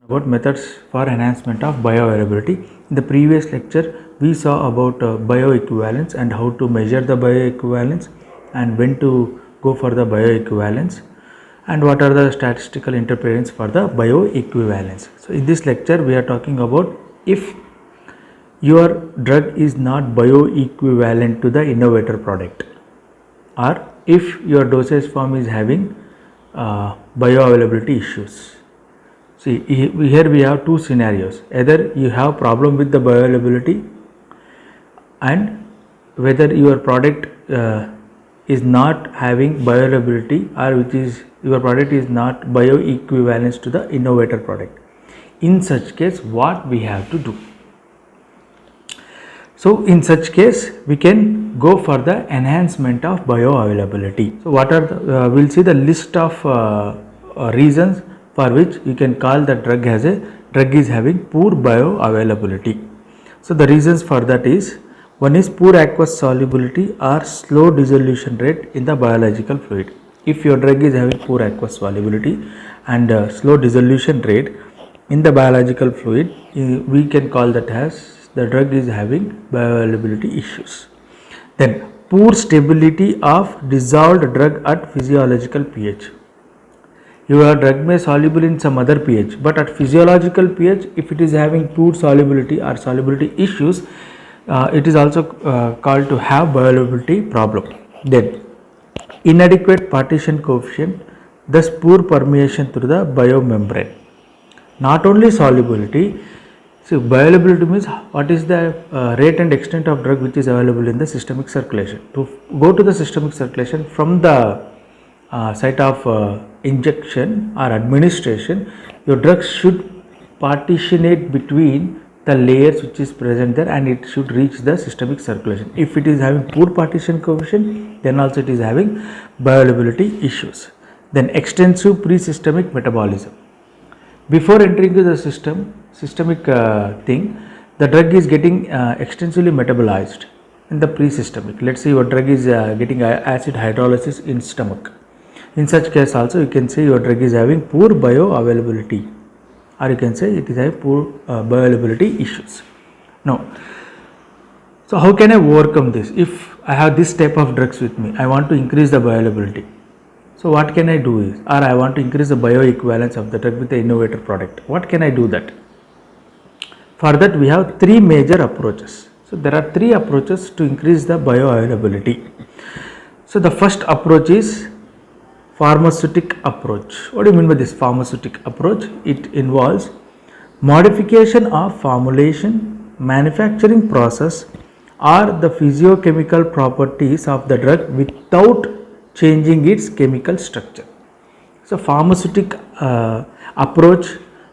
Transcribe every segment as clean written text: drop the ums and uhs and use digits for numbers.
About methods for enhancement of bioavailability. In the previous lecture, we saw about bioequivalence and how to measure the bioequivalence and when to go for the bioequivalence and what are the statistical interpretations for the bioequivalence. So, in this lecture, we are talking about if your drug is not bioequivalent to the innovator product, or if your dosage form is having bioavailability issues. See, here we have two scenarios. Either you have problem with the bioavailability and whether your product is not having bioavailability, or which is your product is not bioequivalent to the innovator product. In such case, what we have to do? So, in such case, we can go for the enhancement of bioavailability. So, what are the, we'll see the list of reasons for which you can call the drug as a drug is having poor bioavailability. So, the reasons for that is, one is poor aqueous solubility or slow dissolution rate in the biological fluid. If your drug is having poor aqueous solubility and slow dissolution rate in the biological fluid, we can call that as the drug is having bioavailability issues. Then poor stability of dissolved drug at physiological pH. Your drug may soluble in some other pH, but at physiological pH, if it is having poor solubility or solubility issues, it is also called to have bioavailability problem. Then inadequate partition coefficient, thus poor permeation through the biomembrane. Not only solubility, so bioavailability means what is the rate and extent of drug which is available in the systemic circulation. To go to the systemic circulation from the site of injection or administration, your drug should partitionate between the layers which is present there and it should reach the systemic circulation. If it is having poor partition coefficient, then also it is having bioavailability issues. Then extensive pre-systemic metabolism. Before entering to the systemic thing, the drug is getting extensively metabolized in the pre-systemic. Let's say your drug is getting acid hydrolysis in stomach. In such case also you can say your drug is having poor bioavailability, or you can say it is having poor bioavailability issues. Now, so how can I overcome this? If I have this type of drugs with me, I want to increase the bioavailability. So what can I do is, or I want to increase the bioequivalence of the drug with the innovator product. What can I do that? For that we have three major approaches. So there are three approaches to increase the bioavailability. So the first approach is pharmaceutic approach. What do you mean by this pharmaceutic approach? It involves modification of formulation, manufacturing process or the physiochemical properties of the drug without changing its chemical structure. So pharmaceutic approach,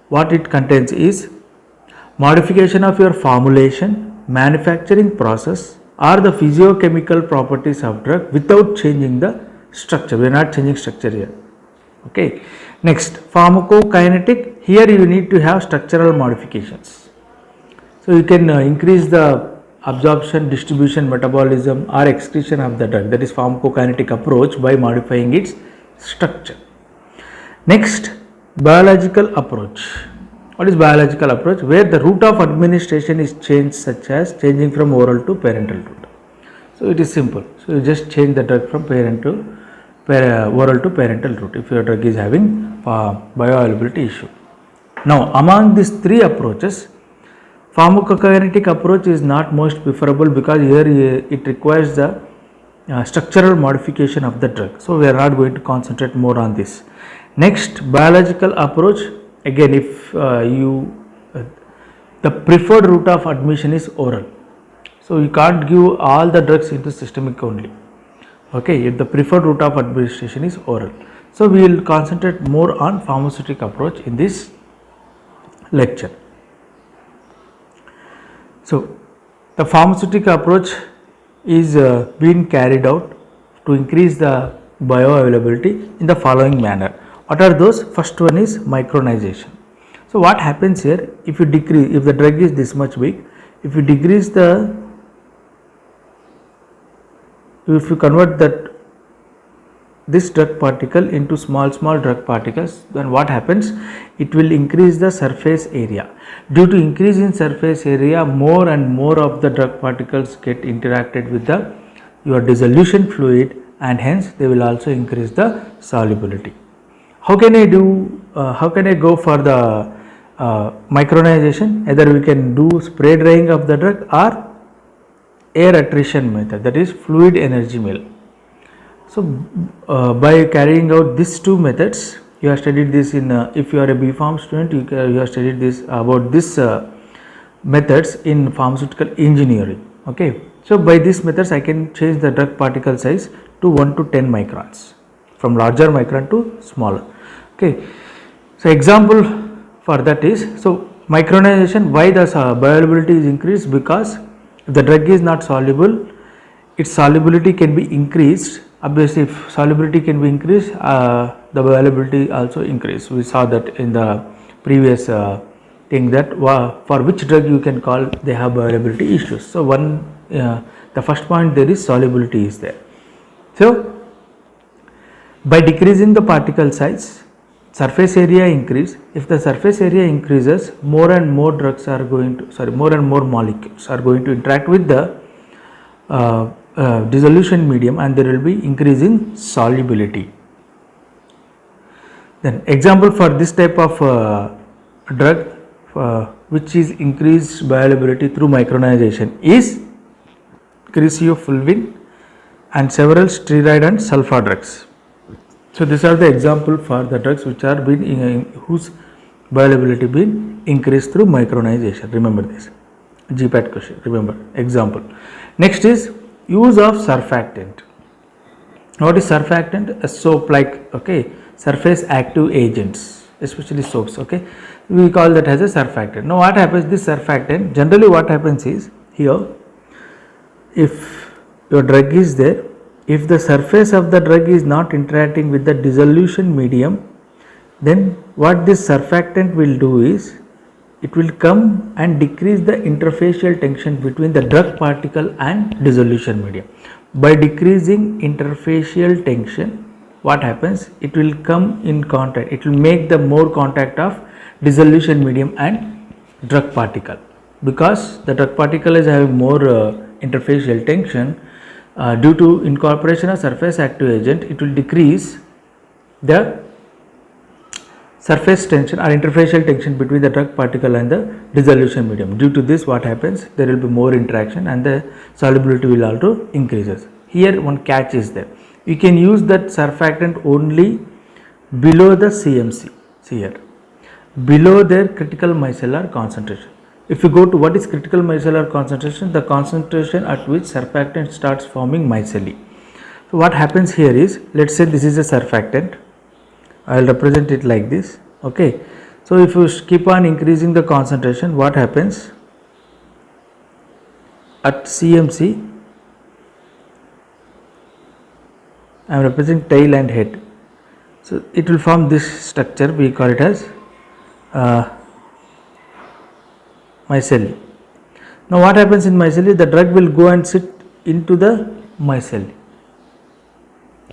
what it contains is modification of your formulation, manufacturing process or the physiochemical properties of drug without changing the structure. We are not changing structure here. Okay. Next, pharmacokinetic. Here you need to have structural modifications. So you can increase the absorption, distribution, metabolism or excretion of the drug. That is pharmacokinetic approach by modifying its structure. Next, biological approach. What is biological approach? Where the route of administration is changed, such as changing from oral to parenteral route. So it is simple. So you just change the drug from oral to parenteral route if your drug is having bioavailability issue. Now among these three approaches, pharmacokinetic approach is not most preferable because here it requires the structural modification of the drug. So we are not going to concentrate more on this. Next, biological approach. Again, if the preferred route of admission is oral. So you can't give all the drugs into systemic only. Okay, if the preferred route of administration is oral. So we will concentrate more on pharmaceutic approach in this lecture. So the pharmaceutic approach is being carried out to increase the bioavailability in the following manner. What are those? First one is micronization. So what happens here, if you decrease, if the drug is this much big, if you decrease if you convert that this drug particle into small drug particles, then what happens? It will increase the surface area. Due to increase in surface area, more and more of the drug particles get interacted with the your dissolution fluid, and hence they will also increase the solubility. How can I do? How can I go for the micronization? Either we can do spray drying of the drug or air attrition method, that is fluid energy mill. So by carrying out these two methods, you have studied this in if you are a B.Pharm student, you have studied this about this methods in pharmaceutical engineering. Okay, so by these methods I can change the drug particle size to 1 to 10 microns, from larger micron to smaller. Okay, so example for that is, so micronization, why the bioavailability is increased? Because if the drug is not soluble, its solubility can be increased. Obviously, if solubility can be increased, the bioavailability also increase. We saw that in the previous thing, that for which drug you can call they have bioavailability issues. So the first point there is solubility is there. So by decreasing the particle size, surface area increase. If the surface area increases, more and more drugs are going to, more and more molecules are going to interact with the dissolution medium, and there will be increase in solubility. Then example for this type of drug which is increased bioavailability through micronization is cresofulvin and several steroid and sulfa drugs. So these are the example for the drugs which are been whose bioavailability been increased through micronization. Remember this GPAT question. Remember example. Next is use of surfactant. What is surfactant? A soap like, okay, surface active agents, especially soaps. Okay, we call that as a surfactant. Now what happens? This surfactant, generally what happens is, here if your drug is there, if the surface of the drug is not interacting with the dissolution medium, then what this surfactant will do is, it will come and decrease the interfacial tension between the drug particle and dissolution medium. By decreasing interfacial tension, what happens? It will come in contact, it will make the more contact of dissolution medium and drug particle. Because the drug particle is having more interfacial tension, due to incorporation of surface active agent, it will decrease the surface tension or interfacial tension between the drug particle and the dissolution medium. Due to this, what happens? There will be more interaction and the solubility will also increases. Here one catch is there. You can use that surfactant only below the CMC. See here, below their critical micellar concentration. If you go to what is critical micellar concentration, the concentration at which surfactant starts forming micelle. So what happens here is, let's say this is a surfactant. I will represent it like this. Okay, so if you keep on increasing the concentration, what happens? At CMC, I am representing tail and head. So it will form this structure, we call it as micelle. Now what happens in micelle? The drug will go and sit into the micelle.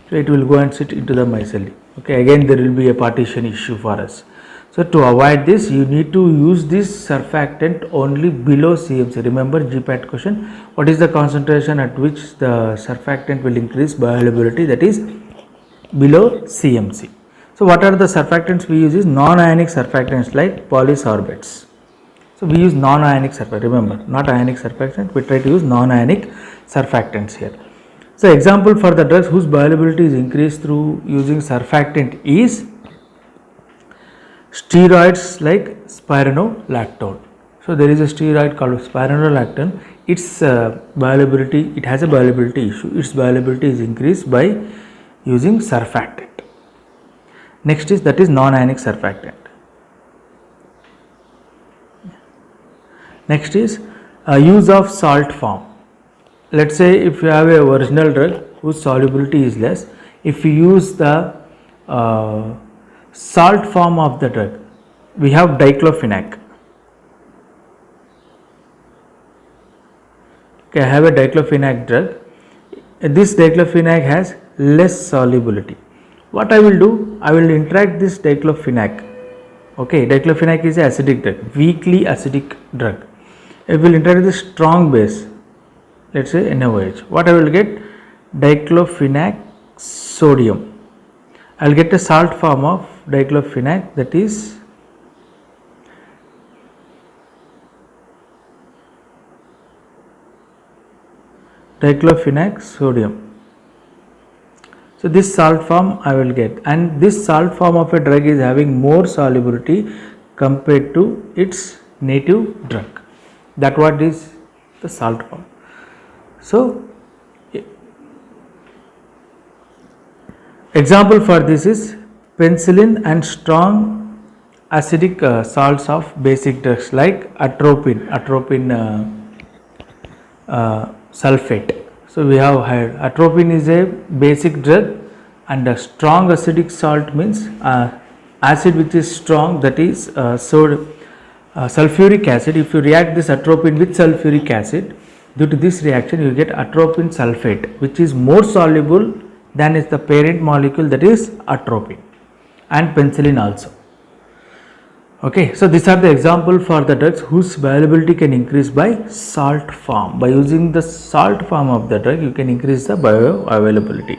So it will go and sit into the micelle. Okay, again there will be a partition issue for us. So to avoid this, you need to use this surfactant only below CMC. Remember GPAT question, what is the concentration at which the surfactant will increase bioavailability? That is below CMC. So what are the surfactants we use? Is non-ionic surfactants like polysorbates. So we use non-ionic surfactant. Remember, not ionic surfactant, we try to use non-ionic surfactants here. So example for the drugs whose bioavailability is increased through using surfactant is steroids like spironolactone. So there is a steroid called spironolactone. Its bioavailability, it has a bioavailability issue. Its bioavailability is increased by using surfactant. Next is, that is non-ionic surfactant. Next is use of salt form. Let's say if you have a original drug whose solubility is less, if you use the salt form of the drug, we have diclofenac. Okay, I have a diclofenac drug. This diclofenac has less solubility. What I will do, I will interact this diclofenac. Okay, diclofenac is an acidic drug, weakly acidic drug. It will interact with a strong base, let's say NaOH. What I will get? Diclofenac sodium. I will get a salt form of diclofenac, that is diclofenac sodium. So this salt form I will get, and this salt form of a drug is having more solubility compared to its native drug. That what is the salt form. So example for this is penicillin and strong acidic salts of basic drugs like atropine sulfate. So we have had atropine is a basic drug, and a strong acidic salt means acid which is strong, that is sulfuric acid. If you react this atropine with sulfuric acid, due to this reaction you get atropine sulfate, which is more soluble than is the parent molecule, that is atropine, and penicillin also. Okay, so these are the example for the drugs whose bioavailability can increase by salt form. By using the salt form of the drug, you can increase the bioavailability.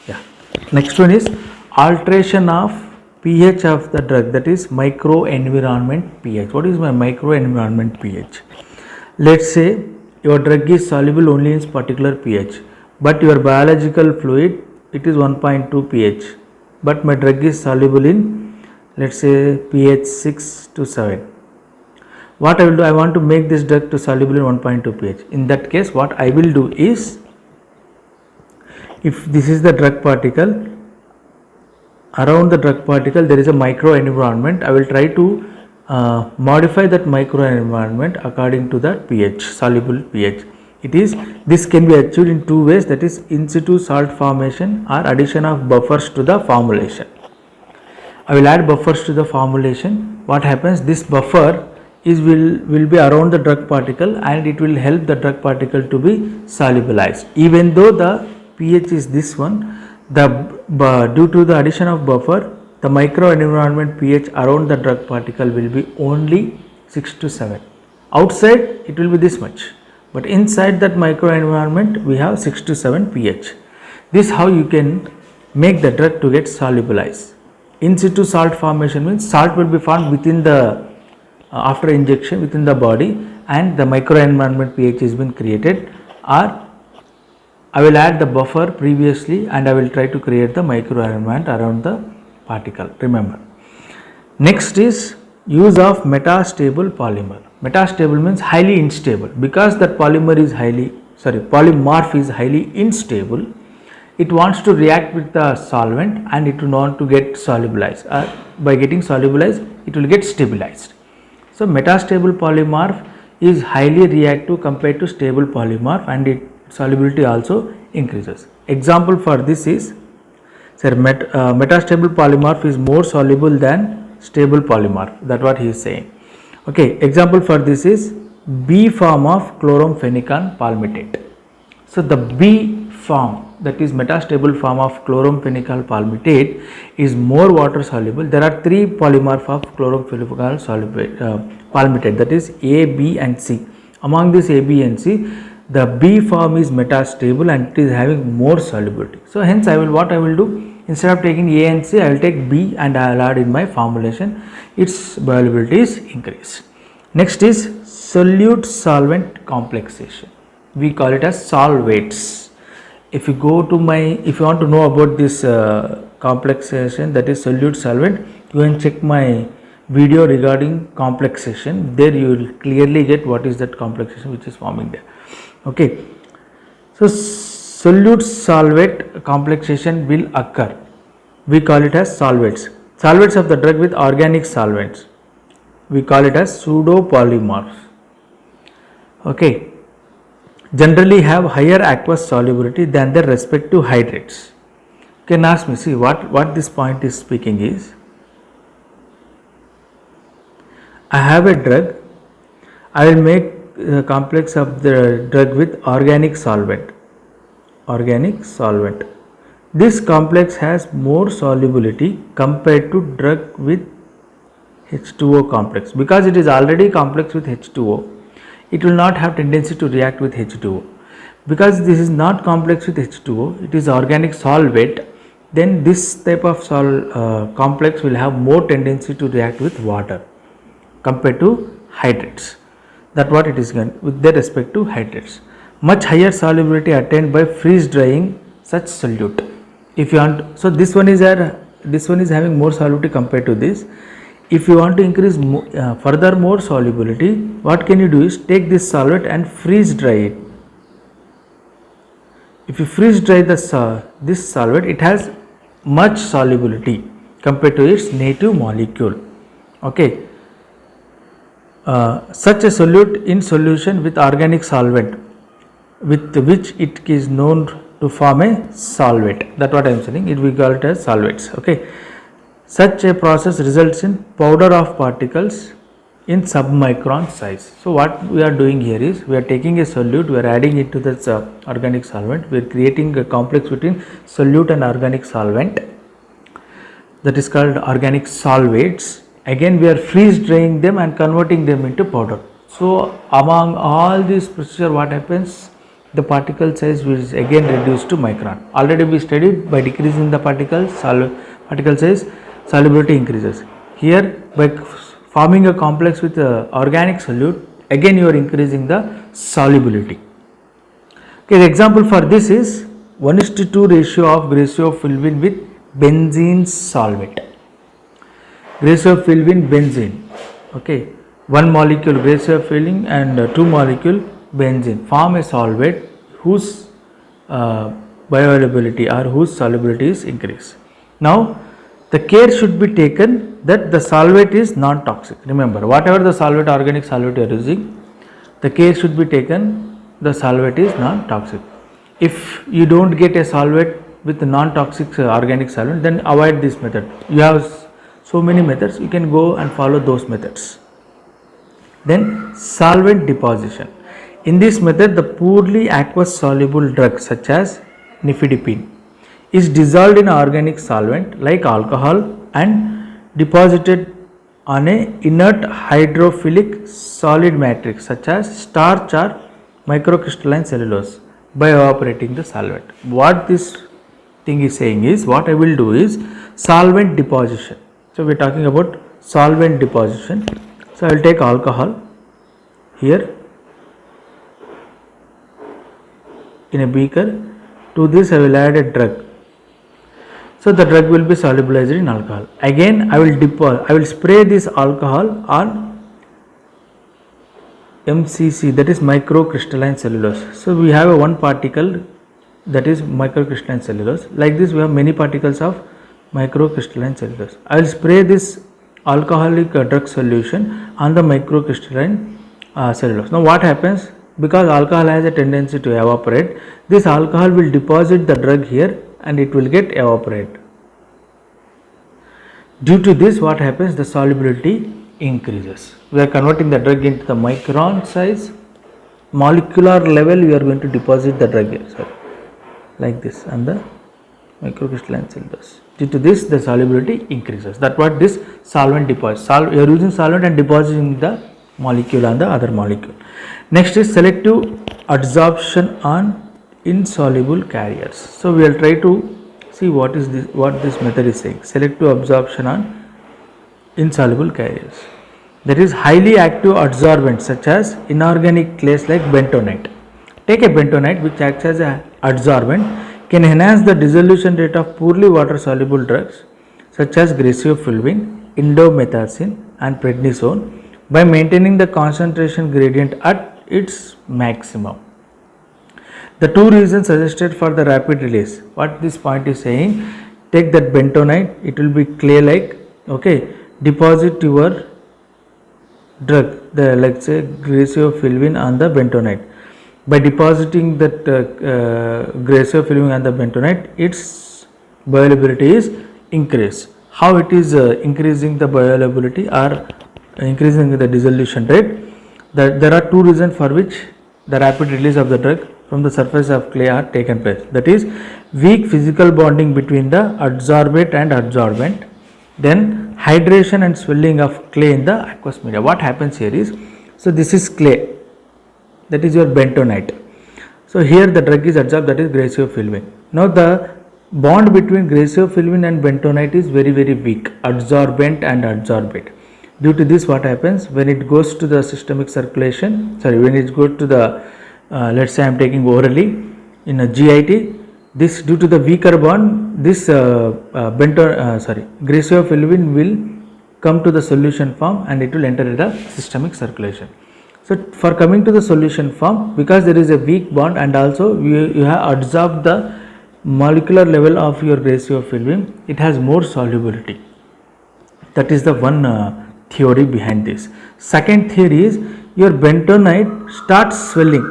Yeah. Next one is alteration of pH of the drug, that is microenvironment pH. What is my microenvironment pH? Let's say your drug is soluble only in particular pH, but your biological fluid it is 1.2 pH. But my drug is soluble in, let's say, pH 6 to 7. What I will do, I want to make this drug to soluble in 1.2 pH. In that case, what I will do is, if this is the drug particle, around the drug particle there is a microenvironment. I will try to modify that microenvironment according to that pH, soluble pH. This can be achieved in two ways, that is in situ salt formation or addition of buffers to the formulation. I will add buffers to the formulation. What happens? This buffer will be around the drug particle, and it will help the drug particle to be solubilized. Even though the pH is this one, due to the addition of buffer, the microenvironment pH around the drug particle will be only 6 to 7. Outside it will be this much, but inside that microenvironment we have 6 to 7 pH. This how you can make the drug to get solubilized. In situ salt formation means salt will be formed within the after injection within the body, and the microenvironment pH has been created, or I will add the buffer previously and I will try to create the microenvironment around the particle. Remember. Next is use of metastable polymer. Metastable means highly unstable. Because that polymorph is highly unstable, it wants to react with the solvent and it will want to get solubilized. By getting solubilized, it will get stabilized. So metastable polymorph is highly reactive compared to stable polymorph, and its solubility also increases. Example for this is, metastable polymorph is more soluble than stable polymorph. That's what he is saying. Okay, example for this is B form of chloramphenicol palmitate. So the B form, that is metastable form of chloramphenicol palmitate, is more water soluble. There are three polymorph of chloramphenicol palmitate, that is A, B and C. Among this A, B and C, the B form is metastable and it is having more solubility. So hence what I will do, instead of taking A and C, I will take B and I will add in my formulation. Its bioavailability is increased. Next is solute solvent complexation. We call it as solvates. If you want to know about this complexation, that is solute solvent, you can check my video regarding complexation. There you will clearly get what is that complexation which is forming there. Okay, so solute solvent complexation will occur. We call it as solvates. Solvates of the drug with organic solvents, we call it as pseudopolymorphs. Okay, generally have higher aqueous solubility than their respective hydrates. You can ask me, see what this point is speaking is, I have a drug, I will make complex of the drug with organic solvent. Organic solvent. This complex has more solubility compared to drug with H2O complex. Because it is already complex with H2O, it will not have tendency to react with H2O. Because this is not complex with H2O, it is organic solvent, then this type of complex will have more tendency to react with water compared to hydrates. That what it is with their respect to hydrates. Much higher solubility attained by freeze drying such solute. If you want, so this one is having more solubility compared to this. If you want to increase further more solubility, what can you do is take this solvent and freeze dry it. If you freeze dry this solvent, it has much solubility compared to its native molecule. Okay. Such a solute in solution with organic solvent with which it is known to form a solvate. That's what I am saying. It we call it as solvates. Okay. Such a process results in powder of particles in submicron size. So what we are doing here is we are taking a solute, we are adding it to the organic solvent. We are creating a complex between solute and organic solvent. That is called organic solvates. Again we are freeze drying them and converting them into powder. So among all these procedure, what happens? The particle size is again reduced to micron. Already we studied by decreasing the particle size, solubility increases. Here by forming a complex with organic solute, again you are increasing the solubility. Okay, the example for this is 1:2 ratio of graciofulvin with benzene solvate. Graciofulvin benzene. Okay, one molecule graciofulvin and two molecule benzene form a solvate whose bioavailability or whose solubility is increased. Now the care should be taken that the solvate is non-toxic. Remember, whatever the solvate, organic solvate you are using, the care should be taken the solvate is non-toxic. If you don't get a solvate with non-toxic organic solvent, then avoid this method. You have so many methods, you can go and follow those methods. Then solvent deposition. In this method, the poorly aqueous soluble drug such as nifedipine is dissolved in organic solvent like alcohol and deposited on a inert hydrophilic solid matrix such as starch or microcrystalline cellulose by evaporating the solvent. What this thing is saying is, what I will do is solvent deposition. So we are talking about solvent deposition. So I will take alcohol here in a beaker. To this I will add a drug. So the drug will be solubilized in alcohol. Again I will spray this alcohol on MCC, that is microcrystalline cellulose. So we have a one particle that is microcrystalline cellulose. Like this we have many particles of microcrystalline cellulose. I will spray this alcoholic drug solution on the microcrystalline cellulose. Now what happens? Because alcohol has a tendency to evaporate, this alcohol will deposit the drug here and it will get evaporated. Due to this, what happens? The solubility increases. We are converting the drug into the micron size. Molecular level we are going to deposit the drug here, sorry, like this on the microcrystalline cellulose. Due to this, the solubility increases. That's what this solvent deposit. You are using solvent and depositing the molecule on the other molecule. Next is selective adsorption on insoluble carriers. So we will try to see what this method is saying. Selective absorption on insoluble carriers. That is highly active adsorbents such as inorganic clays like bentonite. Take a bentonite which acts as an adsorbent, can enhance the dissolution rate of poorly water soluble drugs such as graciofulvin, indomethacin and prednisone by maintaining the concentration gradient at its maximum. The two reasons suggested for the rapid release. What this point is saying, take that bentonite, it will be clay like, okay, deposit your drug, the let's say graciofulvin on the bentonite. By depositing that graciofulvin on the bentonite, its bioavailability is increased. How it is increasing the bioavailability or increasing the dissolution rate? there are two reasons for which the rapid release of the drug from the surface of clay are taken place. That is weak physical bonding between the adsorbate and adsorbent, then hydration and swelling of clay in the aqueous media. What happens here is, so this is clay, that is your bentonite. So here the drug is adsorbed, that is graciofilvin. Now the bond between graciofilvin and bentonite is very weak, adsorbent and adsorbate. Due to this, what happens when it goes to the systemic circulation, when it goes to the let's say I am taking orally in a GIT, this due to the weaker bond, this graciofilvin will come to the solution form and it will enter the systemic circulation. So for coming to the solution form, because there is a weak bond and also you have absorbed the molecular level of your graciofilvin, it has more solubility. That is the one theory behind this. Second theory is, your bentonite starts swelling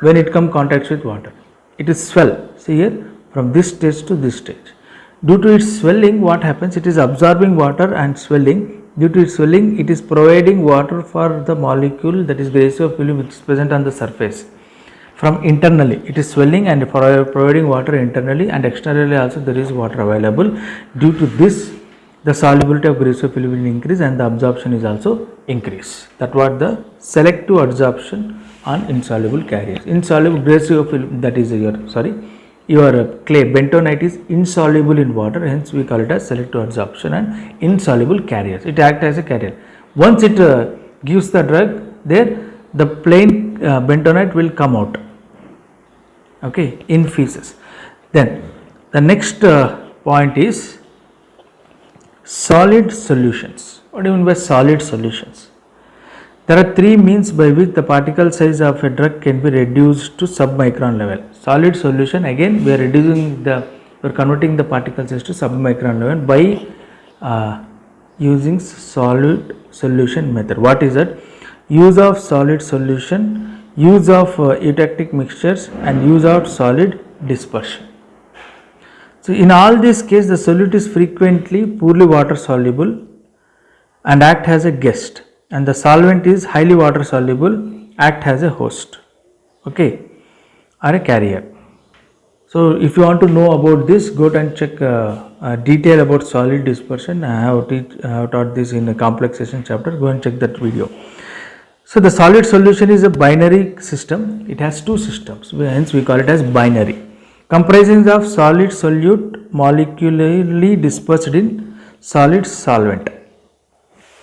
when it comes contact with water. It is swell. See here, from this stage to this stage. Due to its swelling, what happens? It is absorbing water and swelling. Due to its swelling, it is providing water for the molecule, that is graciofilvin, which is present on the surface. From internally, it is swelling and providing water internally, and externally also there is water available. Due to this, the solubility of graciofilvin will increase and the absorption is also increase. That what the selective adsorption on insoluble carriers. Insoluble graciofilvin, that is your clay bentonite is insoluble in water, hence we call it as selective adsorption and insoluble carriers. It acts as a carrier. Once it gives the drug, there the plain bentonite will come out, okay, in feces. Then the next point is solid solutions. What do you mean by solid solutions? There are three means by which the particle size of a drug can be reduced to submicron level. Solid solution, again we are converting the particle size to submicron level by using solid solution method. What is that? Use of solid solution, use of eutectic mixtures and use of solid dispersion. So in all these cases, the solute is frequently poorly water soluble and act as a guest, and the solvent is highly water soluble, act as a host, okay, or a carrier. So if you want to know about this, go and check detail about solid dispersion. I have taught this in a complexation chapter. Go and check that video. So the solid solution is a binary system. It has two systems, hence we call it as binary, comprising of solid solute molecularly dispersed in solid solvent.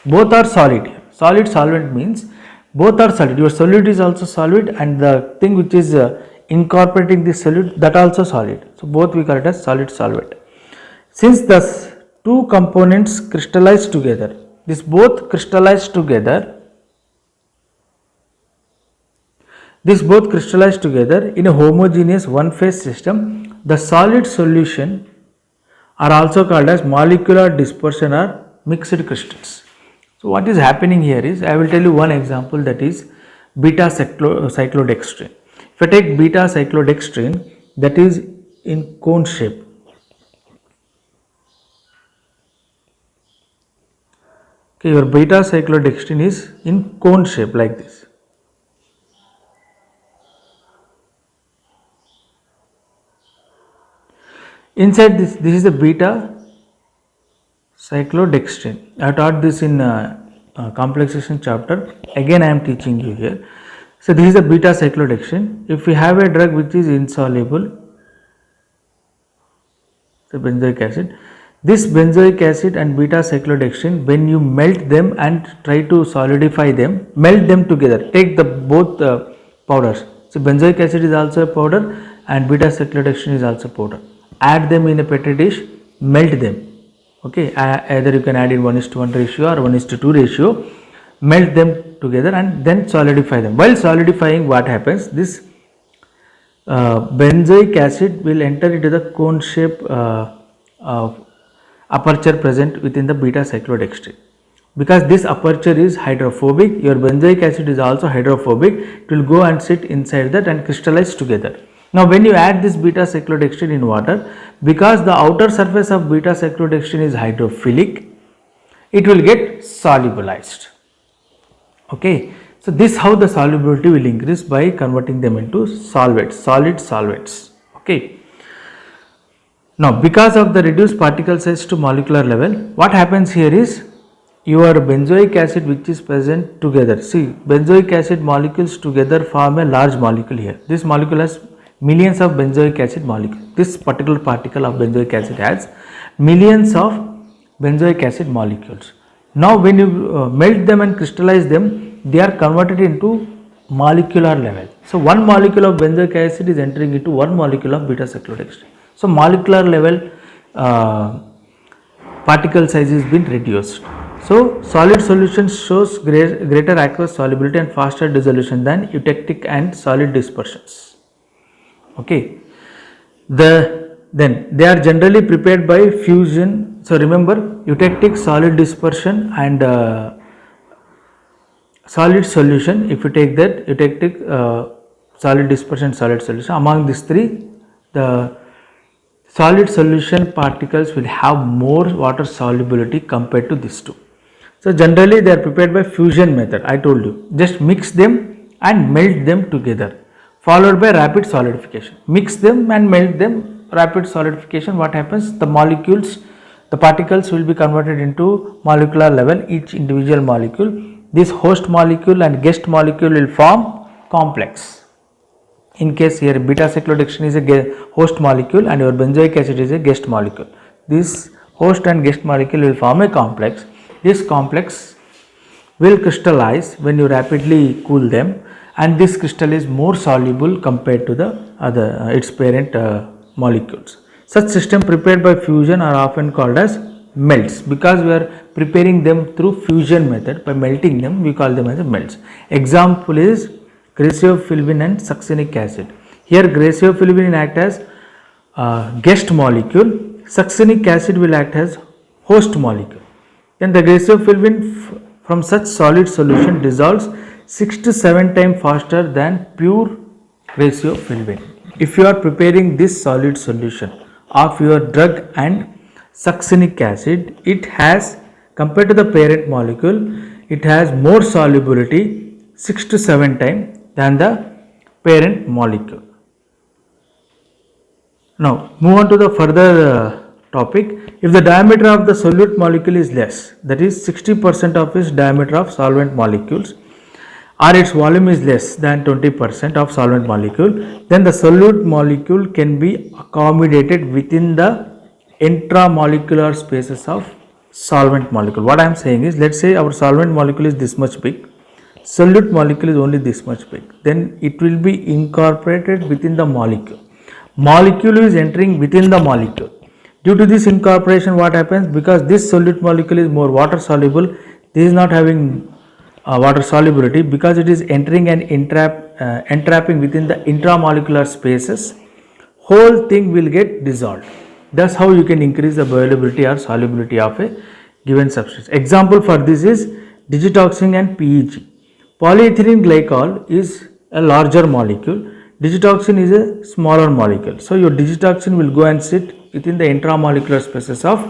Both are solid. Solid solvent means both are solid. Your solute is also solid and the thing which is incorporating this solute, that also solid. So both we call it as solid solvent. Since the two components crystallize together, this both crystallize together, in a homogeneous one phase system, the solid solution are also called as molecular dispersion or mixed crystals. So what is happening here is, I will tell you one example, that is beta cyclodextrin. If I take beta cyclodextrin, that is in cone shape. Okay, your beta cyclodextrin is in cone shape like this. Inside this is the beta cyclodextrin. I taught this in complexation chapter. Again I am teaching you here. So this is the beta cyclodextrin. If we have a drug which is insoluble, so benzoic acid, this benzoic acid and beta cyclodextrin, when you melt them and try to solidify them, melt them together, take the both powders. So benzoic acid is also a powder and beta cyclodextrin is also powder. Add them in a petri dish, melt them. Okay, either you can add in 1:1 ratio or 1:2 ratio, melt them together and then solidify them. While solidifying, what happens? This benzoic acid will enter into the cone shape aperture present within the beta cyclodextrin. Because this aperture is hydrophobic, your benzoic acid is also hydrophobic, it will go and sit inside that and crystallize together. Now when you add this beta cyclodextrin in water, because the outer surface of beta cyclodextrin is hydrophilic, it will get solubilized. Okay, So this how the solubility will increase by converting them into solvents, solid solvents. Okay. Now because of the reduced particle size to molecular level, what happens here is your benzoic acid which is present together. See, benzoic acid molecules together form a large molecule here. This molecule has millions of benzoic acid molecules. This particular particle of benzoic acid has millions of benzoic acid molecules. Now when you melt them and crystallize them, they are converted into molecular level. So one molecule of benzoic acid is entering into one molecule of beta cyclodextrin. So molecular level particle size is been reduced. So solid solution shows greater aqueous solubility and faster dissolution than eutectic and solid dispersions. Okay. Then they are generally prepared by fusion. So remember, eutectic, solid dispersion and solid solution. If you take that eutectic, solid dispersion, solid solution, among these three, the solid solution particles will have more water solubility compared to these two. So generally they are prepared by fusion method. I told you, just mix them and melt them together, followed by rapid solidification. Mix them and melt them, rapid solidification. What happens? The molecules, the particles will be converted into molecular level, each individual molecule. This host molecule and guest molecule will form complex. In case here beta cyclodextrin is a host molecule and your benzoic acid is a guest molecule. This host and guest molecule will form a complex. This complex will crystallize when you rapidly cool them, and this crystal is more soluble compared to the other its parent molecules. Such system prepared by fusion are often called as melts, because we are preparing them through fusion method. By melting them, we call them as melts. Example is graciofulvin and succinic acid. Here graciofulvin will act as guest molecule, succinic acid will act as host molecule. Then the graciofulvin from such solid solution dissolves 6 to 7 times faster than pure graciofulvin. If you are preparing this solid solution of your drug and succinic acid, it has, compared to the parent molecule, it has more solubility 6 to 7 times than the parent molecule. Now move on to the further topic. If the diameter of the solute molecule is less, that is 60% of its diameter of solvent molecules, or its volume is less than 20% of solvent molecule, then the solute molecule can be accommodated within the intramolecular spaces of solvent molecule. What I am saying is, let's say our solvent molecule is this much big, solute molecule is only this much big, then it will be incorporated within the molecule. Molecule is entering within the molecule. Due to this incorporation, what happens? Because this solute molecule is more water soluble, this is not having water solubility, because it is entering and entrapping within the intramolecular spaces, whole thing will get dissolved. That's how you can increase the bioavailability or solubility of a given substance. Example for this is digitoxin and PEG. Polyethylene glycol is a larger molecule, digitoxin is a smaller molecule. So your digitoxin will go and sit within the intramolecular spaces of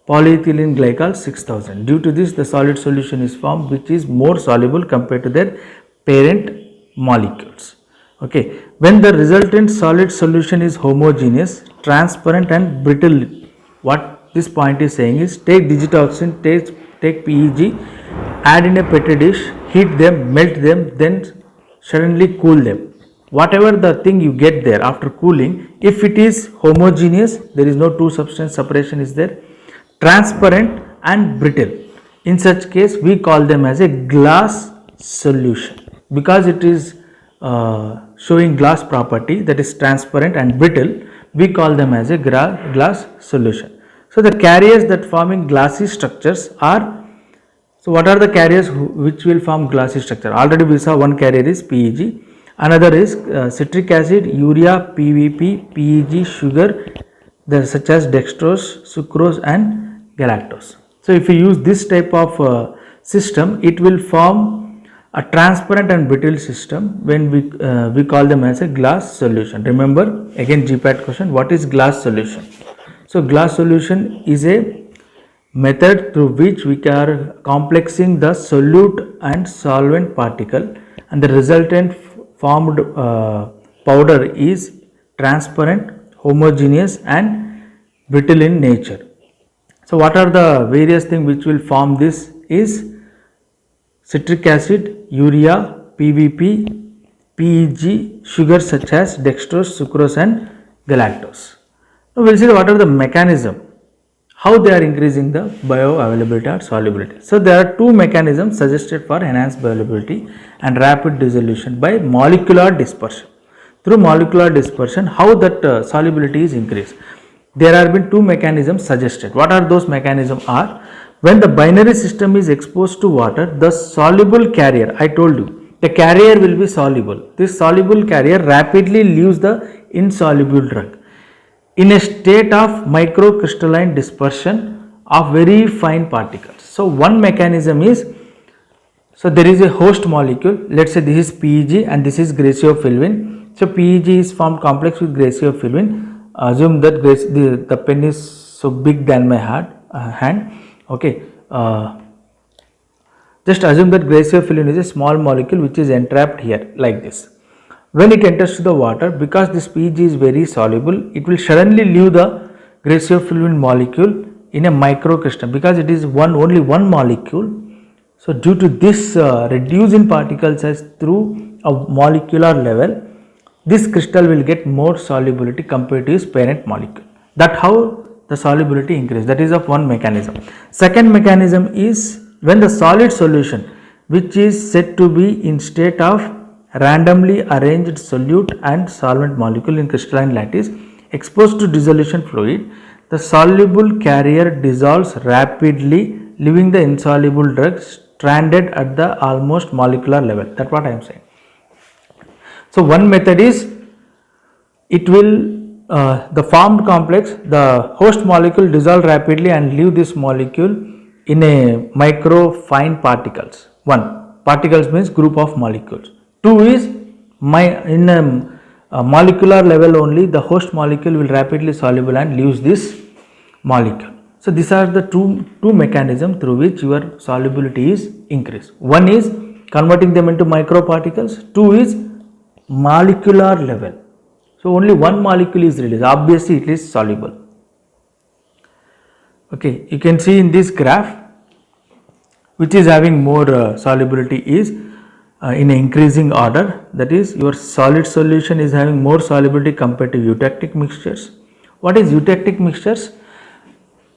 polyethylene glycol 6000. Due to this, the solid solution is formed, which is more soluble compared to their parent molecules. Okay, when the resultant solid solution is homogeneous, transparent and brittle, what this point is saying is, take digitoxin, take PEG, add in a petri dish, heat them, melt them, then suddenly cool them. Whatever the thing you get there after cooling, if it is homogeneous, there is no two substance separation is there, transparent and brittle, in such case we call them as a glass solution, because it is showing glass property, that is transparent and brittle, we call them as a glass solution. So the carriers that forming glassy structures are, so what are the carriers which will form glassy structure? Already we saw one carrier is PEG, another is citric acid, urea, PVP, PEG, sugar, such as dextrose, sucrose and galactose. So if you use this type of system, it will form a transparent and brittle system when we call them as a glass solution. Remember, again GPAT question, what is glass solution? So glass solution is a method through which we are complexing the solute and solvent particle, and the resultant formed powder is transparent, homogeneous and brittle in nature. So what are the various things which will form this is citric acid, urea, PVP, PEG, sugars such as dextrose, sucrose and galactose. Now we will see what are the mechanism, how they are increasing the bioavailability or solubility. So there are two mechanisms suggested for enhanced bioavailability and rapid dissolution by molecular dispersion. Through molecular dispersion, how that solubility is increased. There have been two mechanisms suggested. What are those mechanisms are? When the binary system is exposed to water, the soluble carrier, I told you, the carrier will be soluble. This soluble carrier rapidly leaves the insoluble drug in a state of microcrystalline dispersion of very fine particles. So one mechanism is, so there is a host molecule, let us say this is PEG and this is graciofilvin. So PEG is formed complex with graciofilvin. Assume that the pen is so big than my hand. Okay, just assume that graciofilvin is a small molecule which is entrapped here like this. When it enters to the water, because this PEG is very soluble, it will suddenly leave the graciofilvin molecule in a microcrystal because it is only one molecule. So due to this reduce in particle size through a molecular level, this crystal will get more solubility compared to its parent molecule. That how the solubility increase. That is of one mechanism. Second mechanism is when the solid solution, which is said to be in state of randomly arranged solute and solvent molecule in crystalline lattice exposed to dissolution fluid, the soluble carrier dissolves rapidly, leaving the insoluble drug stranded at the almost molecular level. That's what I am saying. So one method is, it will the formed complex, the host molecule dissolve rapidly and leave this molecule in a micro fine particles. One, particles means group of molecules. Two is in a molecular level only, the host molecule will rapidly soluble and leaves this molecule. So these are the two mechanisms through which your solubility is increased. One is converting them into microparticles. Two is molecular level. So only one molecule is released. Obviously it is soluble. Okay, you can see in this graph, which is having more solubility is in an increasing order. That is, your solid solution is having more solubility compared to eutectic mixtures. What is eutectic mixtures?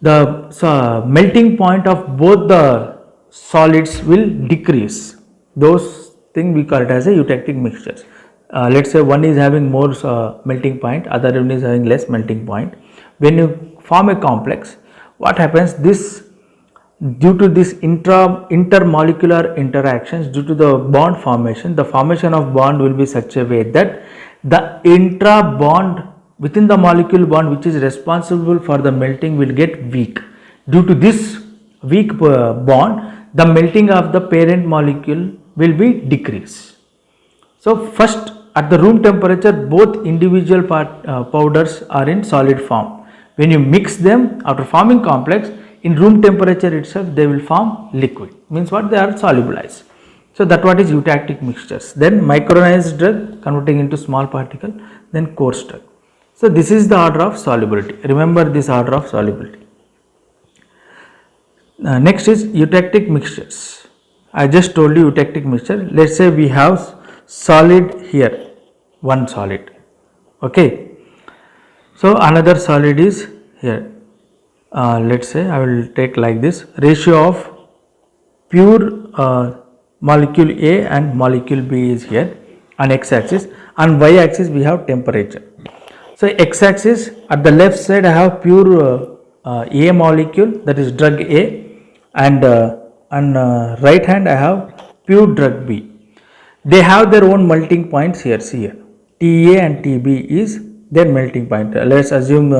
The melting point of both the solids will decrease. Those things we call it as a eutectic mixtures. Let's say one is having more melting point, other one is having less melting point. When you form a complex, what happens? This, due to this intermolecular interactions, due to the bond formation, the formation of bond will be such a way that the intra bond within the molecule bond, which is responsible for the melting, will get weak. Due to this weak bond, the melting of the parent molecule will be decreased. So first, at the room temperature, both individual powders are in solid form. When you mix them after forming complex, in room temperature itself they will form liquid. Means what? They are solubilized. So that what is eutectic mixtures. Then micronized drug converting into small particle, then coarse drug. So this is the order of solubility. Remember this order of solubility. Next is eutectic mixtures. I just told you eutectic mixture. Let's say we have solid here, one solid. Okay. So another solid is here. Let's say I will take like this, ratio of pure molecule A and molecule B is here on x axis, on y axis we have temperature. So x axis, at the left side I have pure A molecule, that is drug A, and on right hand I have pure drug B. They have their own melting points here. See here, TA and TB is their melting point. Let's assume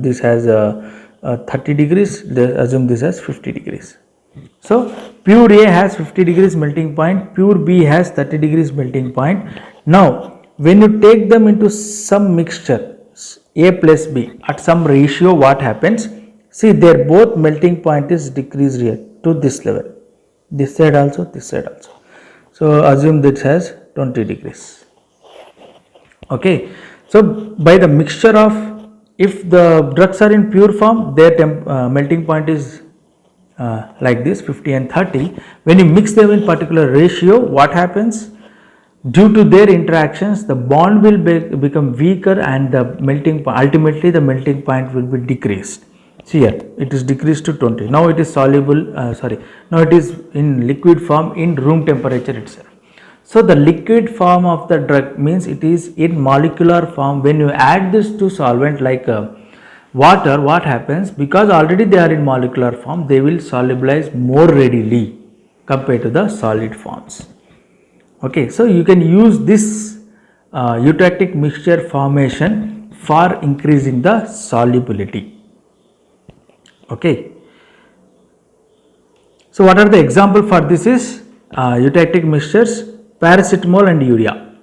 this has 30 degrees, assume this has 50 degrees. So pure A has 50 degrees melting point, pure B has 30 degrees melting point. Now when you take them into some mixture A plus B at some ratio, what happens? See, their both melting point is decreased here to this level. This side also, this side also. So assume this has 20 degrees. Okay. So by the mixture of, if the drugs are in pure form, their melting point is like this, 50 and 30. When you mix them in particular ratio, what happens? Due to their interactions, the bond will become weaker and the melting point, ultimately the melting point will be decreased. See here, it is decreased to 20. Now it is soluble, now it is in liquid form in room temperature itself. So the liquid form of the drug means it is in molecular form. When you add this to solvent like water, what happens? Because already they are in molecular form, they will solubilize more readily compared to the solid forms. Okay, so you can use this eutectic mixture formation for increasing the solubility. Okay, so what are the example for this is eutectic mixtures, paracetamol and urea.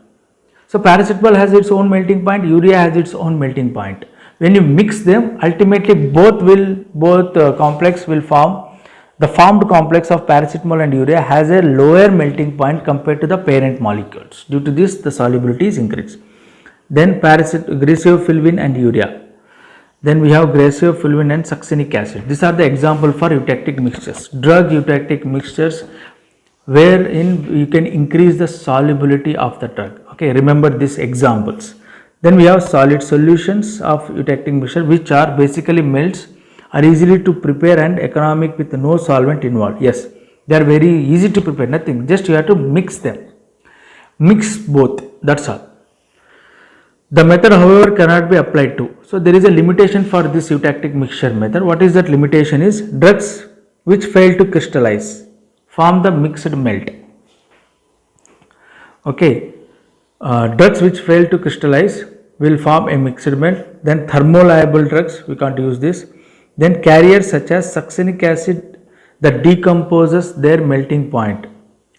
So paracetamol has its own melting point, urea has its own melting point. When you mix them, ultimately both complex will form. The formed complex of paracetamol and urea has a lower melting point compared to the parent molecules. Due to this, the solubility is increased. Then griseofulvin and urea. Then we have griseofulvin and succinic acid. These are the example for eutectic mixtures, drug eutectic mixtures, wherein you can increase the solubility of the drug. Okay, remember these examples. Then we have solid solutions of eutectic mixture, which are basically melts, are easily to prepare and economic with no solvent involved. Yes, they are very easy to prepare, nothing, just you have to mix them. Mix both, that's all. The method, however, cannot be applied to. So there is a limitation for this eutectic mixture method. What is that limitation is? Drugs which fail to crystallize form the mixed melt. Okay, drugs which fail to crystallize will form a mixed melt. Then thermoliable drugs, we can't use this. Then carriers such as succinic acid that decomposes their melting point,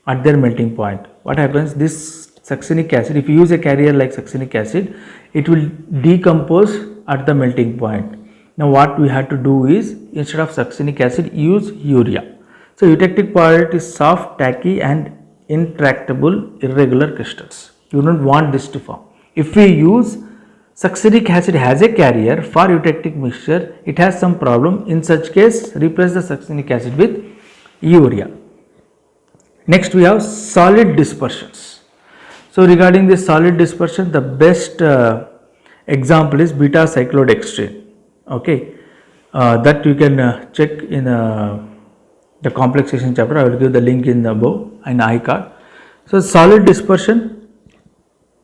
at their melting point. What happens? This succinic acid, if you use a carrier like succinic acid, it will decompose at the melting point. Now what we have to do is, instead of succinic acid, use urea. So eutectic product is soft, tacky and intractable irregular crystals. You don't want this to form. If we use succinic acid has a carrier for eutectic mixture, it has some problem. In such case, replace the succinic acid with urea. Next we have solid dispersions. So regarding this solid dispersion, the best example is beta cyclodextrin. Okay, that you can check in the complexation chapter. I will give the link in the above and iCard. So solid dispersion,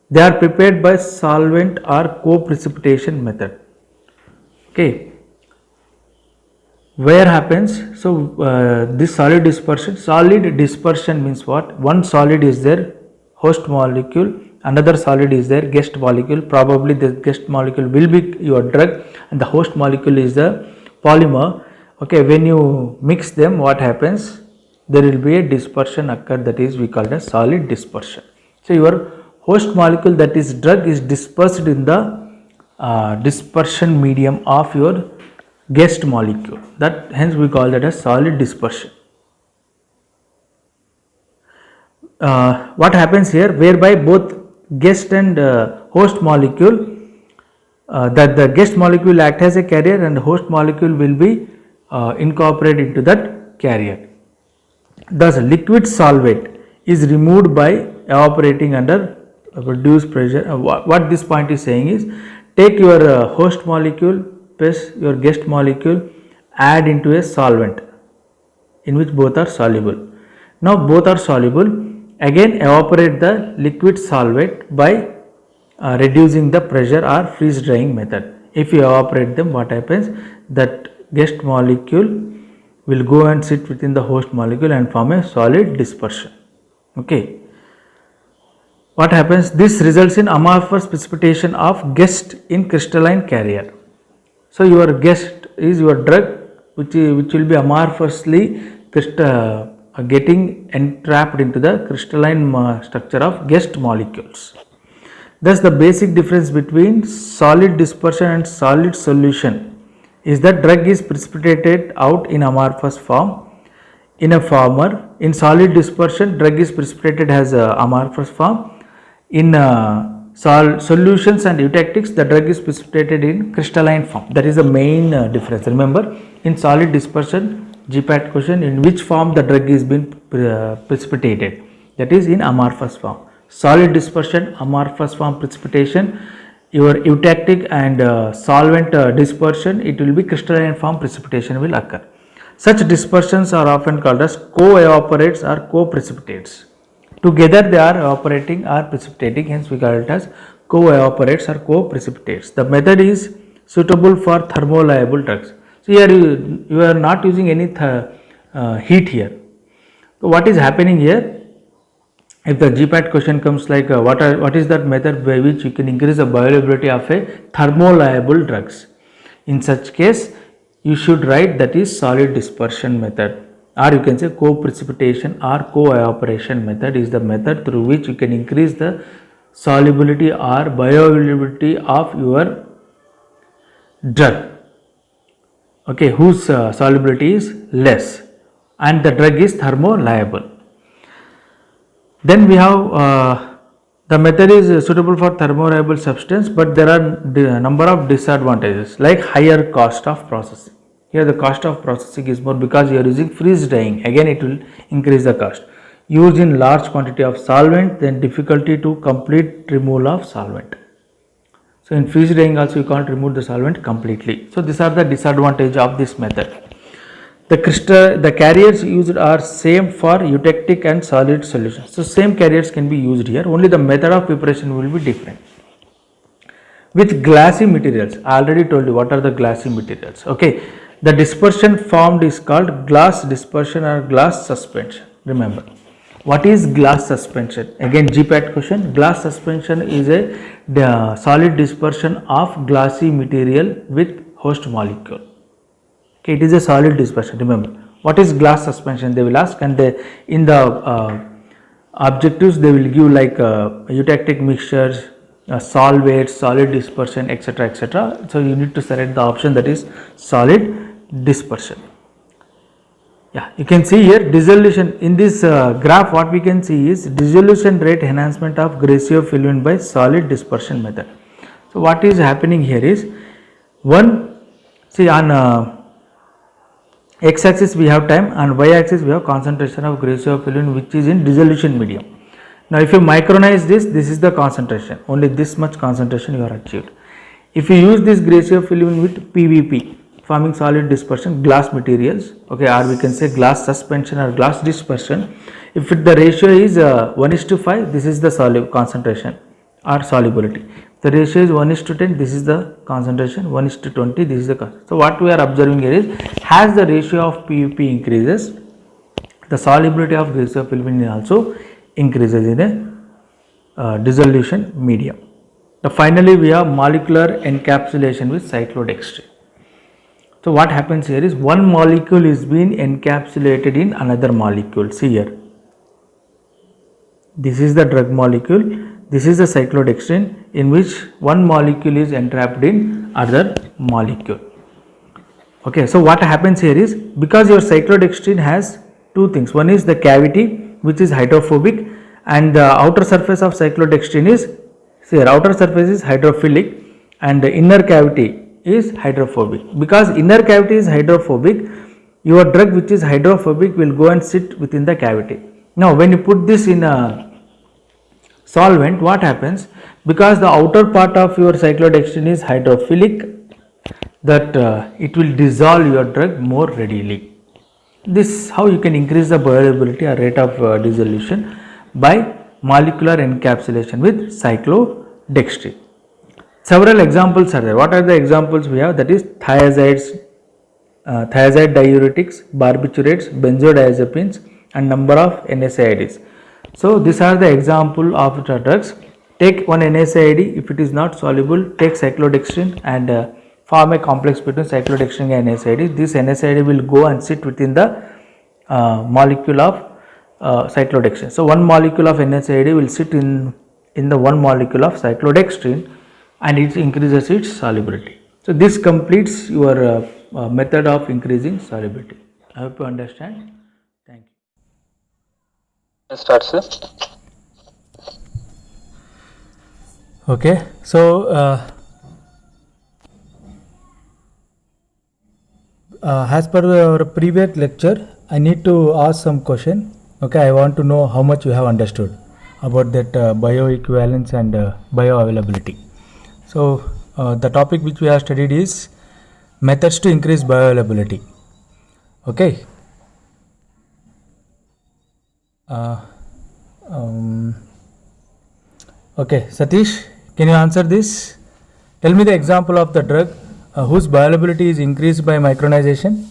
they are prepared by solvent or co-precipitation method. Okay, where happens? So this solid dispersion means what? One solid is there, host molecule, another solid is there, guest molecule. Probably the guest molecule will be your drug and the host molecule is the polymer. Okay, when you mix them, what happens? There will be a dispersion occur, that is we call it as solid dispersion. So your host molecule, that is drug, is dispersed in the dispersion medium of your guest molecule. That hence we call that as solid dispersion. What happens here? Whereby both guest and host molecule, that the guest molecule act as a carrier and the host molecule will be incorporated into that carrier. Thus liquid solvent is removed by evaporating under reduced pressure. What this point is saying is, take your host molecule plus your guest molecule, add into a solvent in which both are soluble. Now both are soluble, again evaporate the liquid solvent by reducing the pressure or freeze drying method. If you evaporate them, what happens? That guest molecule will go and sit within the host molecule and form a solid dispersion. Okay, what happens? This results in amorphous precipitation of guest in crystalline carrier. So your guest is your drug which will be amorphously getting entrapped into the crystalline structure of guest molecules. Thus the basic difference between solid dispersion and solid solution is that drug is precipitated out in amorphous form in a former. In solid dispersion, drug is precipitated as a amorphous form. In solutions and eutectics, the drug is precipitated in crystalline form. That is the main difference. Remember, in solid dispersion, GPAT question, in which form the drug is been precipitated? That is in amorphous form. Solid dispersion, amorphous form precipitation. Your eutectic and solvent dispersion, it will be crystalline form precipitation will occur. Such dispersions are often called as co-evaporates or co-precipitates. Together they are evaporating or precipitating, hence we call it as co-evaporates or co-precipitates. The method is suitable for thermoliable drugs. So here you are not using any heat here. So what is happening here? If the GPAT question comes like what is that method by which you can increase the bioavailability of a thermoliable drugs? In such case, you should write that is solid dispersion method, or you can say co-precipitation or co-evaporation method is the method through which you can increase the solubility or bioavailability of your drug, okay, whose solubility is less and the drug is thermoliable. Then we have the method is suitable for thermoliable substance, but there are number of disadvantages like higher cost of processing. Here the cost of processing is more because you are using freeze drying, again it will increase the cost. Used in large quantity of solvent, then difficulty to complete removal of solvent. So in freeze drying also you can't remove the solvent completely. So these are the disadvantage of this method. The carriers used are same for eutectic and solid solutions. So same carriers can be used here, only the method of preparation will be different. With glassy materials, I already told you what are the glassy materials. Okay, the dispersion formed is called glass dispersion or glass suspension. Remember, what is glass suspension? Again GPAT question. Glass suspension is a solid dispersion of glassy material with host molecule. Okay, it is a solid dispersion. Remember, what is glass suspension? They will ask, and in the objectives they will give like eutectic mixtures, solvates, solid dispersion, etc., etc. So you need to select the option that is solid dispersion. Yeah, you can see here dissolution in this graph. What we can see is dissolution rate enhancement of graciofilament by solid dispersion method. So what is happening here is on x-axis we have time and y-axis we have concentration of graciofilament which is in dissolution medium. Now if you micronize this is the concentration, only this much concentration you are achieved. If you use this graciofilament with PVP, forming solid dispersion, glass materials, okay, or we can say glass suspension or glass dispersion, if the ratio is 1:5, this is the concentration or solubility. The ratio is 1:10, this is the concentration, 1:20, this is the concentration. So what we are observing here is, as the ratio of PVP increases, the solubility of graciofilament also increases in a dissolution medium. Now finally we have molecular encapsulation with cyclodextrin. So what happens here is, one molecule is being encapsulated in another molecule. See here, this is the drug molecule, this is the cyclodextrin, in which one molecule is entrapped in other molecule. Okay, so what happens here is, because your cyclodextrin has two things, one is the cavity which is hydrophobic, and the outer surface of cyclodextrin is, see here, outer surface is hydrophilic and the inner cavity is hydrophobic. Because inner cavity is hydrophobic, your drug which is hydrophobic will go and sit within the cavity. Now when you put this in a solvent, what happens? Because the outer part of your cyclodextrin is hydrophilic, that it will dissolve your drug more readily. This is how you can increase the bioavailability or rate of dissolution by molecular encapsulation with cyclodextrin. Several examples are there. What are the examples we have? That is thiazides, thiazide diuretics, barbiturates, benzodiazepines, and number of NSAIDs. So these are the example of the drugs. Take one NSAID, if it is not soluble, take cyclodextrin and form a complex between cyclodextrin and NSAID. This NSAID will go and sit within the molecule of cyclodextrin. So one molecule of NSAID will sit in the one molecule of cyclodextrin, and it increases its solubility. So this completes your method of increasing solubility. I hope you understand. Thank you. Start, sir. Okay, so as per our previous lecture, I need to ask some question. Okay, I want to know how much you have understood about that bioequivalence and bioavailability. So the topic which we have studied is methods to increase bioavailability. Okay. Okay, Satish, can you answer this? Tell me the example of the drug whose bioavailability is increased by micronization.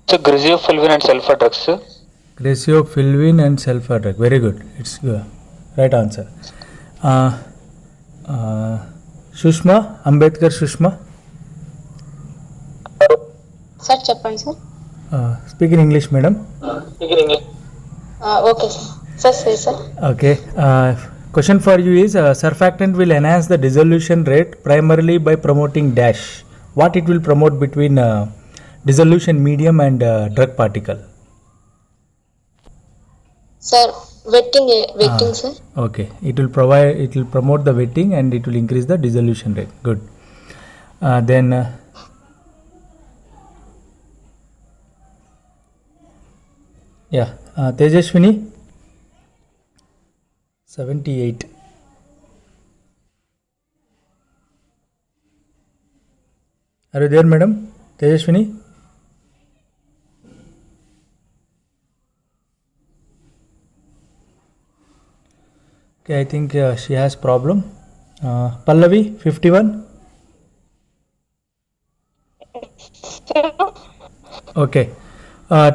So griseofulvin and sulfur drugs, sir. Griseofulvin and sulfur drug. Very good. It's right answer. Shushma, Ambedkar Shushma. Sir, చెప్పండి sir. Speak in English, madam. Okay, sir. Say, sir. Okay. Question for you is surfactant will enhance the dissolution rate primarily by promoting dash. What it will promote between dissolution medium and drug particle? Sir, wetting, sir. Okay. It will promote the wetting and it will increase the dissolution rate. Good. Then Tejashwini, 78. Are you there, madam? Tejashwini? Okay, I think she has problem. Pallavi, 51. Okay.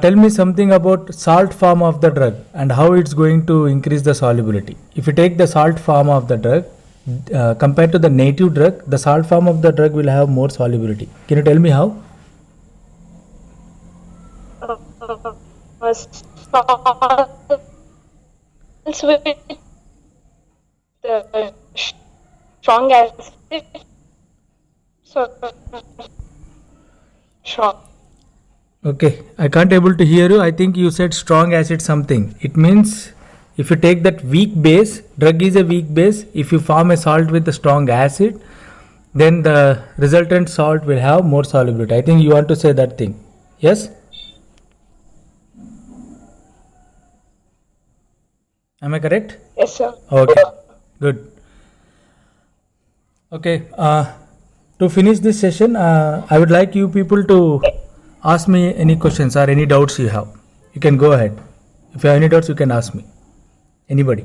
Tell me something about salt form of the drug and how it's going to increase the solubility. If you take the salt form of the drug compared to the native drug, the salt form of the drug will have more solubility. Can you tell me how? Strong acid. Strong. Okay, I can't able to hear you. I think you said strong acid something. It means if you take that weak base, drug is a weak base. If you form a salt with a strong acid, then the resultant salt will have more solubility. I think you want to say that thing. Yes? Am I correct? Yes, sir. Okay, good. Okay, to finish this session, I would like you people to ask me any questions or any doubts you have. You can go ahead. If you have any doubts, you can ask me. Anybody?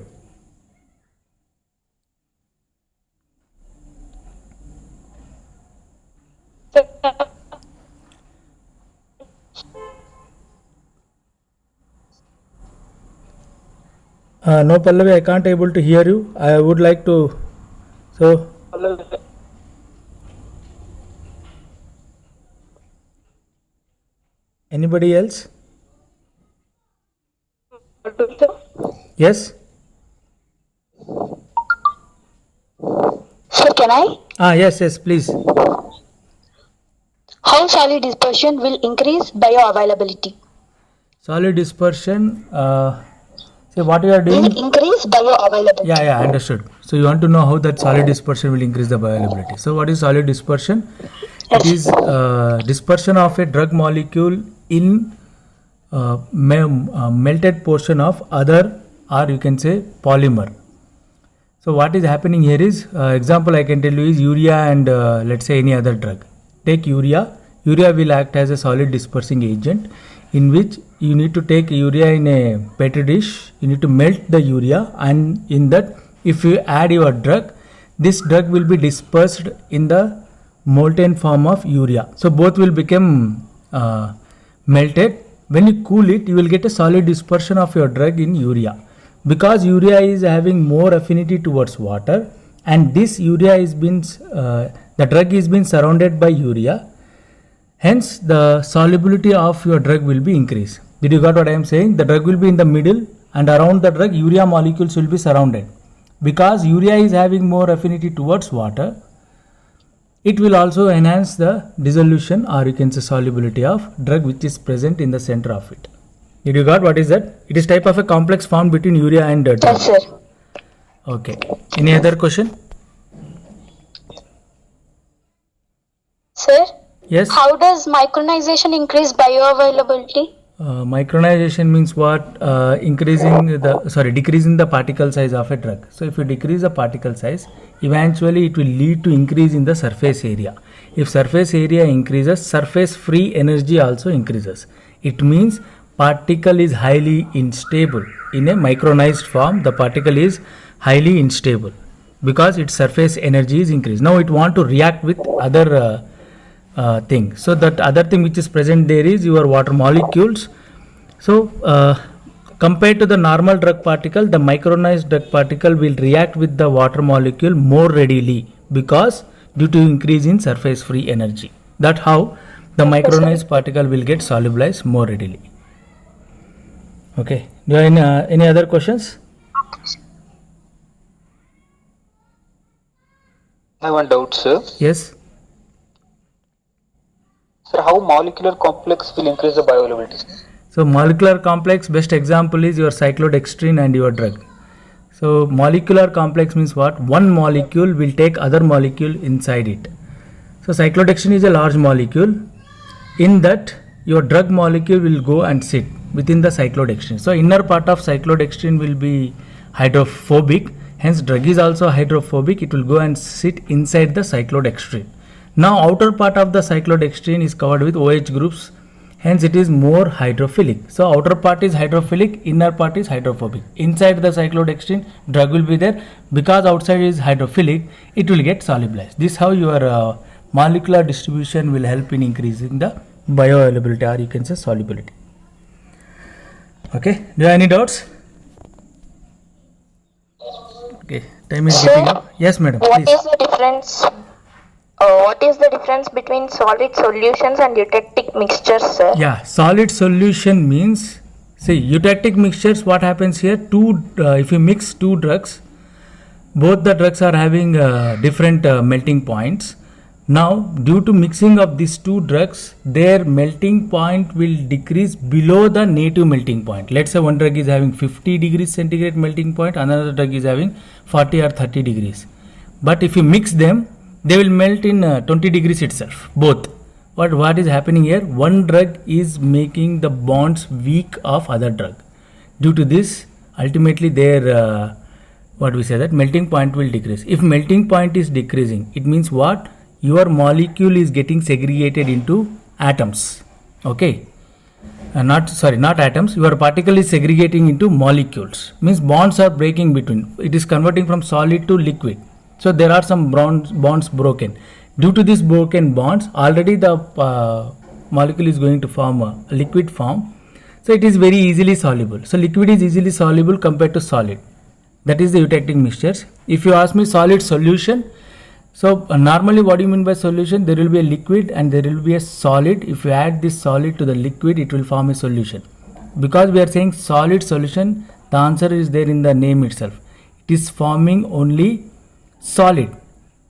No, Pallavi, I can't able to hear you. I would like to. So. Anybody else? Yes? Sir, can I? Yes, please. How solid dispersion will increase bioavailability? Solid dispersion. Say what you are doing? Will increase bioavailability. Yeah, understood. So you want to know how that solid dispersion will increase the bioavailability. So what is solid dispersion? It is dispersion of a drug molecule in melted portion of other, or you can say polymer. So what is happening here is, example I can tell you is urea and let's say any other drug. Take urea. Urea will act as a solid dispersing agent, in which you need to take urea in a petri dish. You need to melt the urea, and in that if you add your drug, this drug will be dispersed in the molten form of urea. So both will become melted. When you cool it, you will get a solid dispersion of your drug in urea. Because urea is having more affinity towards water, and this urea is been the drug is being surrounded by urea, hence the solubility of your drug will be increased. Did you got what I am saying? The drug will be in the middle, and around the drug urea molecules will be surrounded. because urea is having more affinity towards water, it will also enhance the dissolution, or you can say solubility of drug which is present in the center of it. Did you got what is that? It is type of a complex formed between urea and drug. Yes, sir. Okay. Any other question? Sir, Yes. how does micronization increase bioavailability? Micronization means what? Decreasing the particle size of a drug. So if you decrease the particle size, eventually it will lead to increase in the surface area. If surface area increases, surface free energy also increases. It means particle is highly unstable. In a micronized form, the particle is highly unstable because its surface energy is increased. Now it want to react with other thing. So that other thing which is present there is your water molecules. So compared to the normal drug particle, the micronized drug particle will react with the water molecule more readily because due to increase in surface free energy. That's how the micronized particle will get solubilized more readily. Okay. Do you have any other questions? I have one doubt, sir. Yes. Sir, how molecular complex will increase the bioavailability? So molecular complex, best example is your cyclodextrin and your drug. So molecular complex means what? One molecule will take other molecule inside it. So cyclodextrin is a large molecule. In that, your drug molecule will go and sit within the cyclodextrin. So inner part of cyclodextrin will be hydrophobic. Hence drug is also hydrophobic. It will go and sit inside the cyclodextrin. Now outer part of the cyclodextrin is covered with OH groups. Hence it is more hydrophilic. So outer part is hydrophilic, inner part is hydrophobic. Inside the cyclodextrin, drug will be there. Because outside is hydrophilic, it will get solubilized. This is how your molecular distribution will help in increasing the bioavailability, or you can say solubility. Okay. Do you have any doubts? Okay. Time is getting up. Yes, madam. What Please. is the difference? What is the difference between solid solutions and eutectic mixtures, sir? Yeah, solid solution means, see, eutectic mixtures, what happens here, if you mix two drugs, both the drugs are having different melting points. Now, due to mixing of these two drugs, their melting point will decrease below the native melting point. Let's say one drug is having 50 degrees centigrade melting point, another drug is having 40 or 30 degrees. But if you mix them, they will melt in 20 degrees itself, both. But what is happening here? One drug is making the bonds weak of other drug. Due to this, ultimately their melting point will decrease. If melting point is decreasing, it means what? Your molecule is getting segregated into atoms. Okay. Not atoms. Your particle is segregating into molecules. Means bonds are breaking between. It is converting from solid to liquid. So there are some bonds broken. Due to these broken bonds, already the molecule is going to form a liquid form. So it is very easily soluble. So liquid is easily soluble compared to solid. That is the eutectic mixtures. If you ask me solid solution, so normally what do you mean by solution? There will be a liquid and there will be a solid. If you add this solid to the liquid, it will form a solution. Because we are saying solid solution, the answer is there in the name itself. It is forming only solid.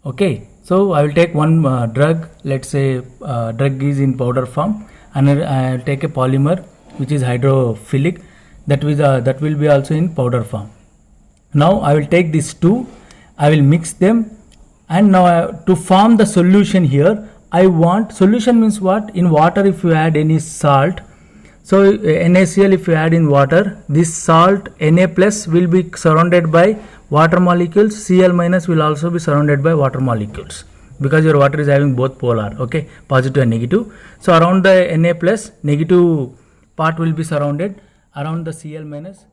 Okay. So I will take one drug. Let's say drug is in powder form, and I will take a polymer which is hydrophilic. That will be also in powder form. Now I will take these two. I will mix them. And now to form the solution here, I want solution means what? In water, if you add any salt, so NaCl if you add in water, this salt Na plus will be surrounded by water molecules, Cl minus will also be surrounded by water molecules, because your water is having both polar, okay, positive and negative. So around the Na plus, negative part will be surrounded, around the Cl minus